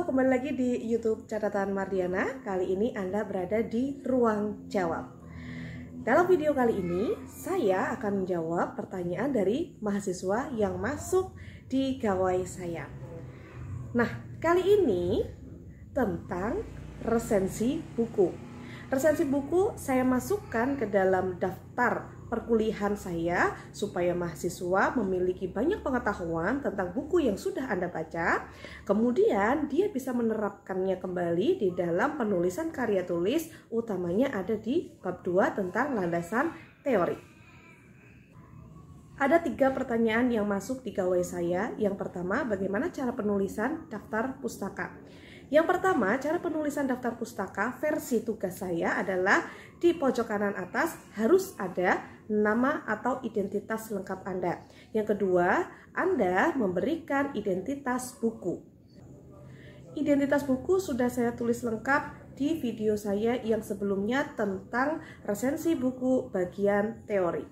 kembali lagi di YouTube Catatan Mardiana. Kali ini Anda berada di Ruang Jawab. Dalam video kali ini, saya akan menjawab pertanyaan dari mahasiswa yang masuk di gawai saya. Nah, kali ini tentang resensi buku. Resensi buku saya masukkan ke dalam daftar perkuliahan saya supaya mahasiswa memiliki banyak pengetahuan tentang buku yang sudah Anda baca. Kemudian dia bisa menerapkannya kembali di dalam penulisan karya tulis, utamanya ada di bab 2 tentang landasan teori. Ada 3 pertanyaan yang masuk di gawai saya. Yang pertama, bagaimana cara penulisan daftar pustaka? Yang pertama, cara penulisan daftar pustaka versi tugas saya adalah di pojok kanan atas harus ada nama atau identitas lengkap Anda. Yang kedua, Anda memberikan identitas buku. Identitas buku sudah saya tulis lengkap di video saya yang sebelumnya tentang resensi buku bagian teori.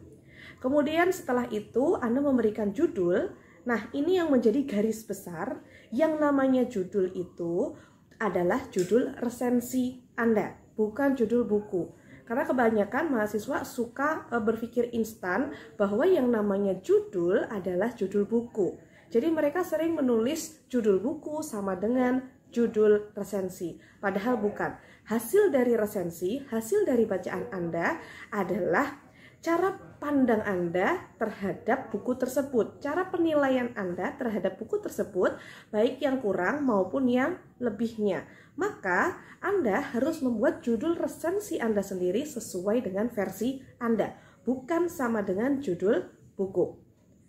Kemudian setelah itu Anda memberikan judul. Nah, ini yang menjadi garis besar, yang namanya judul itu adalah judul resensi Anda, bukan judul buku. Karena kebanyakan mahasiswa suka berpikir instan bahwa yang namanya judul adalah judul buku. Jadi mereka sering menulis judul buku sama dengan judul resensi. Padahal bukan. Hasil dari resensi, hasil dari bacaan Anda adalah cara pandang Anda terhadap buku tersebut, cara penilaian Anda terhadap buku tersebut, baik yang kurang maupun yang lebihnya. Maka Anda harus membuat judul resensi Anda sendiri sesuai dengan versi Anda, bukan sama dengan judul buku.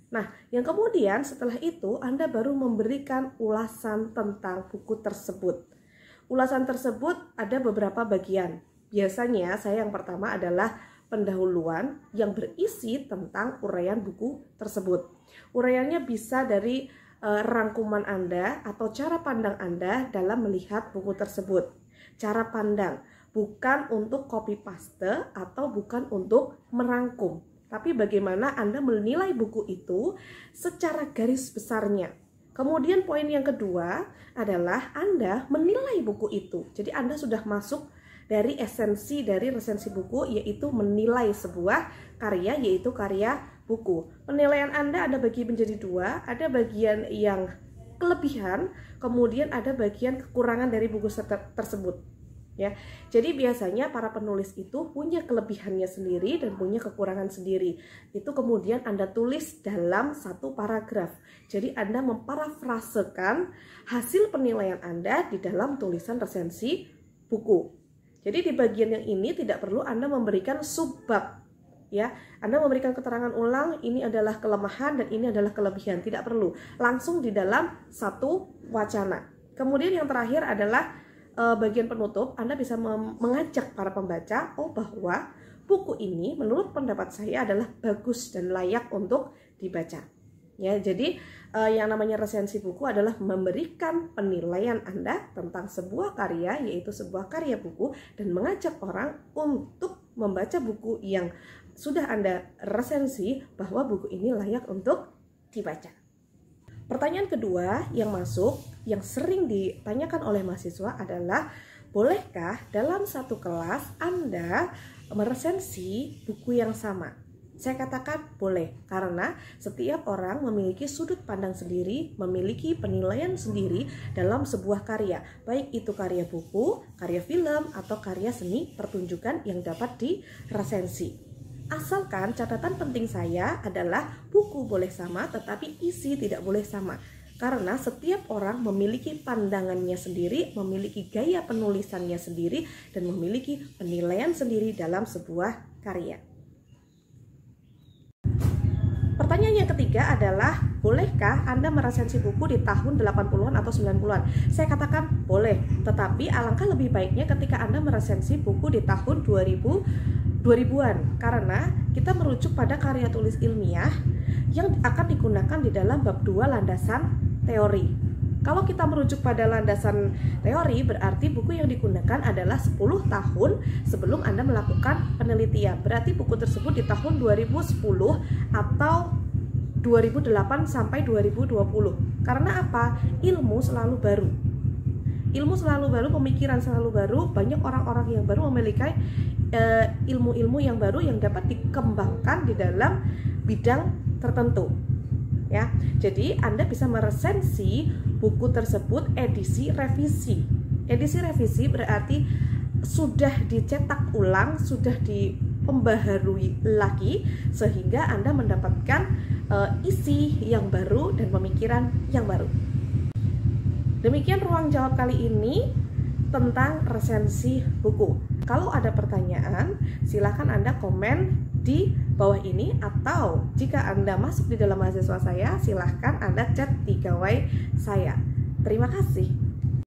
Nah, yang kemudian setelah itu Anda baru memberikan ulasan tentang buku tersebut. Ulasan tersebut ada beberapa bagian. Biasanya saya yang pertama adalah pendahuluan yang berisi tentang uraian buku tersebut. Uraiannya bisa dari rangkuman Anda atau cara pandang Anda dalam melihat buku tersebut. Cara pandang, bukan untuk copy paste atau bukan untuk merangkum, tapi bagaimana Anda menilai buku itu secara garis besarnya. Kemudian poin yang kedua adalah Anda menilai buku itu. Jadi Anda sudah masuk dari esensi dari resensi buku, yaitu menilai sebuah karya, yaitu karya buku. Penilaian Anda ada bagi menjadi 2, ada bagian yang kelebihan, kemudian ada bagian kekurangan dari buku tersebut. Ya, jadi biasanya para penulis itu punya kelebihannya sendiri dan punya kekurangan sendiri. Itu kemudian Anda tulis dalam satu paragraf. Jadi Anda memparafrasekan hasil penilaian Anda di dalam tulisan resensi buku. Jadi di bagian yang ini tidak perlu Anda memberikan subbab, ya. Anda memberikan keterangan ulang, ini adalah kelemahan dan ini adalah kelebihan, tidak perlu. Langsung di dalam satu wacana. Kemudian yang terakhir adalah bagian penutup. Anda bisa mengajak para pembaca, bahwa buku ini menurut pendapat saya adalah bagus dan layak untuk dibaca. Ya, jadi yang namanya resensi buku adalah memberikan penilaian Anda tentang sebuah karya, yaitu sebuah karya buku, dan mengajak orang untuk membaca buku yang sudah Anda resensi bahwa buku ini layak untuk dibaca. Pertanyaan kedua yang masuk, yang sering ditanyakan oleh mahasiswa adalah, bolehkah dalam satu kelas Anda meresensi buku yang sama? Saya katakan boleh, karena setiap orang memiliki sudut pandang sendiri, memiliki penilaian sendiri dalam sebuah karya, baik itu karya buku, karya film, atau karya seni pertunjukan yang dapat diresensi. Asalkan catatan penting saya adalah buku boleh sama, tetapi isi tidak boleh sama. Karena setiap orang memiliki pandangannya sendiri, memiliki gaya penulisannya sendiri, dan memiliki penilaian sendiri dalam sebuah karya. Pertanyaan yang ketiga adalah, bolehkah Anda meresensi buku di tahun 80-an atau 90-an? Saya katakan boleh, tetapi alangkah lebih baiknya ketika Anda meresensi buku di tahun 2000-an, karena kita merujuk pada karya tulis ilmiah yang akan digunakan di dalam bab 2 landasan teori. Kalau kita merujuk pada landasan teori, berarti buku yang digunakan adalah 10 tahun sebelum Anda melakukan penelitian. Berarti buku tersebut di tahun 2010 atau 2008 sampai 2020. Karena apa? Ilmu selalu baru. ilmu selalu baru, pemikiran selalu baru, banyak orang-orang yang baru memiliki ilmu-ilmu yang baru yang dapat dikembangkan di dalam bidang tertentu. Ya, jadi Anda bisa meresensi buku tersebut edisi revisi. Edisi revisi berarti sudah dicetak ulang, sudah dipembaharui lagi, sehingga Anda mendapatkan isi yang baru dan pemikiran yang baru. Demikian ruang jawab kali ini tentang resensi buku. Kalau ada pertanyaan, silakan Anda komen di bawah ini, atau jika Anda masuk di dalam mahasiswa saya, silakan Anda chat di gawai saya. Terima kasih.